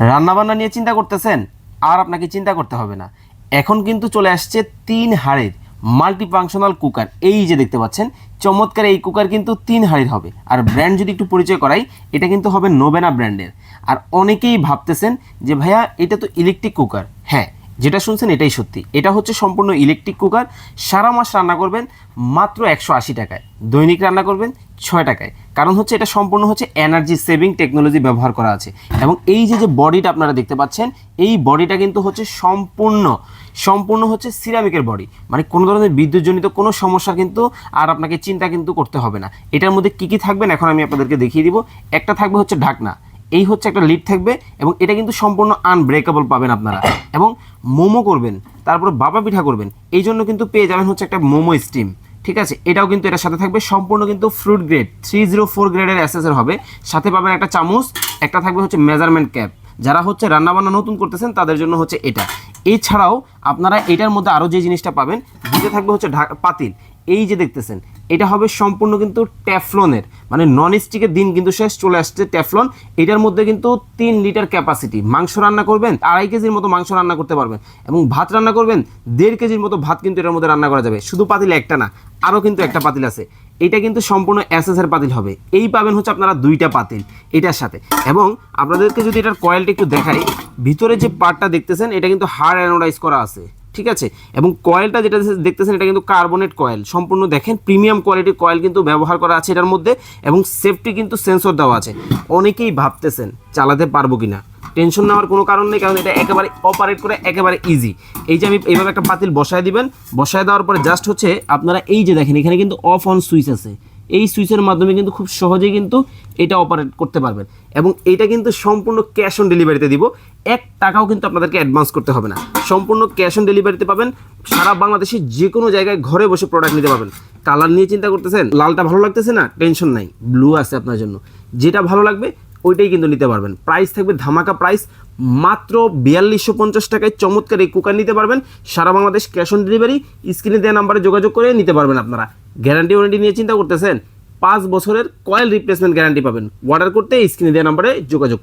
রান্নাবান্না নিয়ে চিন্তা করতেছেন? আর আপনাকে চিন্তা করতে হবে না। এখন কিন্তু চলে আসছে 3 হাঁড়ির মাল্টিফাংশনাল কুকার। এই যে দেখতে পাচ্ছেন চমৎকার এই কুকার কিন্তু 3 হাঁড়ির হবে। আর ব্র্যান্ড যদি একটু পরিচয় করাই, এটা কিন্তু হবে নোবেনা ব্র্যান্ডের। আর অনেকেই ভাবতেছেন যে ভাইয়া এটা তো ইলেকট্রিক কুকার। হ্যাঁ, যেটা শুনছেন এটাই সত্যি। এটা হচ্ছে সম্পূর্ণ ইলেকট্রিক কুকার। সারা মাস রান্না করবেন মাত্র 180 টাকায়, দৈনিক রান্না করবেন 6 টাকায়। কারণ হচ্ছে এটা সম্পূর্ণ হচ্ছে এনার্জি সেভিং টেকনোলজি ব্যবহার করা আছে। এবং এই যে যে বডিটা আপনারা দেখতে পাচ্ছেন, এই বডিটা কিন্তু হচ্ছে সম্পূর্ণ হচ্ছে সিরামিকের বডি। মানে কোনো ধরনের বিদ্যুৎজনিত কোনো সমস্যা কিন্তু আর আপনাকে চিন্তা কিন্তু করতে হবে না। এটার মধ্যে কী কী থাকবেন এখন আমি আপনাদেরকে দেখিয়ে দিব। একটা থাকবে হচ্ছে ঢাকনা, এই হচ্ছে একটা লিড থাকবে, এবং এটা কিন্তু সম্পূর্ণ আনব্রেকেবল পাবেন আপনারা। এবং মোমো করবেন, তারপরে বাবা পিঠা করবেন, এই জন্য কিন্তু পেয়ে যাবেন হচ্ছে একটা মোমো স্টিম। ঠিক আছে, এটাও কিন্তু এটার সাথে থাকবে। সম্পূর্ণ কিন্তু ফ্রুট গ্রেড 304 গ্রেডের অ্যাসেসর হবে। সাথে পাবেন একটা চামচ, একটা থাকবে হচ্ছে মেজারমেন্ট ক্যাপ। যারা হচ্ছে রান্নাবান্না নতুন করতেছেন তাদের জন্য হচ্ছে এটা। এছাড়াও আপনারা এটার মধ্যে আরও যে জিনিসটা পাবেন, দিতে থাকবে হচ্ছে পাতিল। এই যে দেখতেছেন এটা হবে সম্পূর্ণ কিন্তু ট্যাফলনের, মানে নন স্টিকের দিন কিন্তু শেষ, চলে আসছে ট্যাফলন। এটার মধ্যে কিন্তু 3 লিটার ক্যাপাসিটি। মাংস রান্না করবেন 2.5 কেজির মতো মাংস রান্না করতে পারবেন, এবং ভাত রান্না করবেন 1.5 কেজির মতো ভাত কিন্তু এটার মধ্যে রান্না করা যাবে। শুধু পাতিল একটা না, আরও কিন্তু একটা পাতিল আছে। এটা কিন্তু সম্পূর্ণ এসএসের পাতিল হবে। এই পাবেন হচ্ছে আপনারা 2টা পাতিল এটার সাথে। এবং আপনাদেরকে যদি এটার কয়েলটা একটু দেখাই, ভিতরে যে পার্টটা দেখতেছেন এটা কিন্তু হার্ড অ্যানোডাইজ করা আছে। ঠিক আছে, এবং কয়েলটা যেটা দেখতেছেন এটা কিন্তু কার্বনেট কয়েল। সম্পূর্ণ দেখেন প্রিমিয়াম কোয়ালিটির কয়েল কিন্তু ব্যবহার করা আছে এটার মধ্যে, এবং সেফটি কিন্তু সেন্সর দেওয়া আছে। অনেকেই ভাবতেছেন চালাতে পারবো কিনা, টেনশন নেওয়ার কোনো কারণ নেই, কারণ এটা একেবারে অপারেট করে একেবারে ইজি। এই যে আমি এইভাবে একটা পাতিল বসায় দিবেন, বসায় দেওয়ার পরে জাস্ট হচ্ছে আপনারা এই যে দেখেন এখানে কিন্তু অফ অন সুইচ আছে। এই সুইচের মাধ্যমে কিন্তু খুব সহজেই কিন্তু এটা অপারেট করতে পারবেন। এবং এটা কিন্তু সম্পূর্ণ ক্যাশ অন ডেলিভারিতে দিব। 1 টাকাও কিন্তু আপনাদেরকে অ্যাডভান্স করতে হবে না, সম্পূর্ণ ক্যাশ অন ডেলিভারিতে পাবেন। সারা বাংলাদেশে যে কোনো জায়গায় ঘরে বসে প্রোডাক্ট নিতে পারবেন। কালার নিয়ে চিন্তা করতেছেন, লালটা ভালো লাগতেছে না, টেনশন নাই, ব্লু আছে আপনার জন্য। যেটা ভালো লাগবে ওইটাই কিন্তু নিতে পারবেন। প্রাইস থাকবে ধামাকা প্রাইস, মাত্র 4250 টাকায় চমৎকার এই কুকার নিতে পারবেন। সারা বাংলাদেশ ক্যাশ অন ডেলিভারি। স্ক্রিনে দেওয়া নাম্বারে যোগাযোগ করে নিতে পারবেন আপনারা। গ্যারান্টি ওয়ারেন্টি নিয়ে চিন্তা করতেছেন, 5 বছরের কয়েল রিপ্লেসমেন্ট গ্যারান্টি পাবেন। অর্ডার করতে স্ক্রিনে দেওয়া নাম্বারে যোগাযোগ।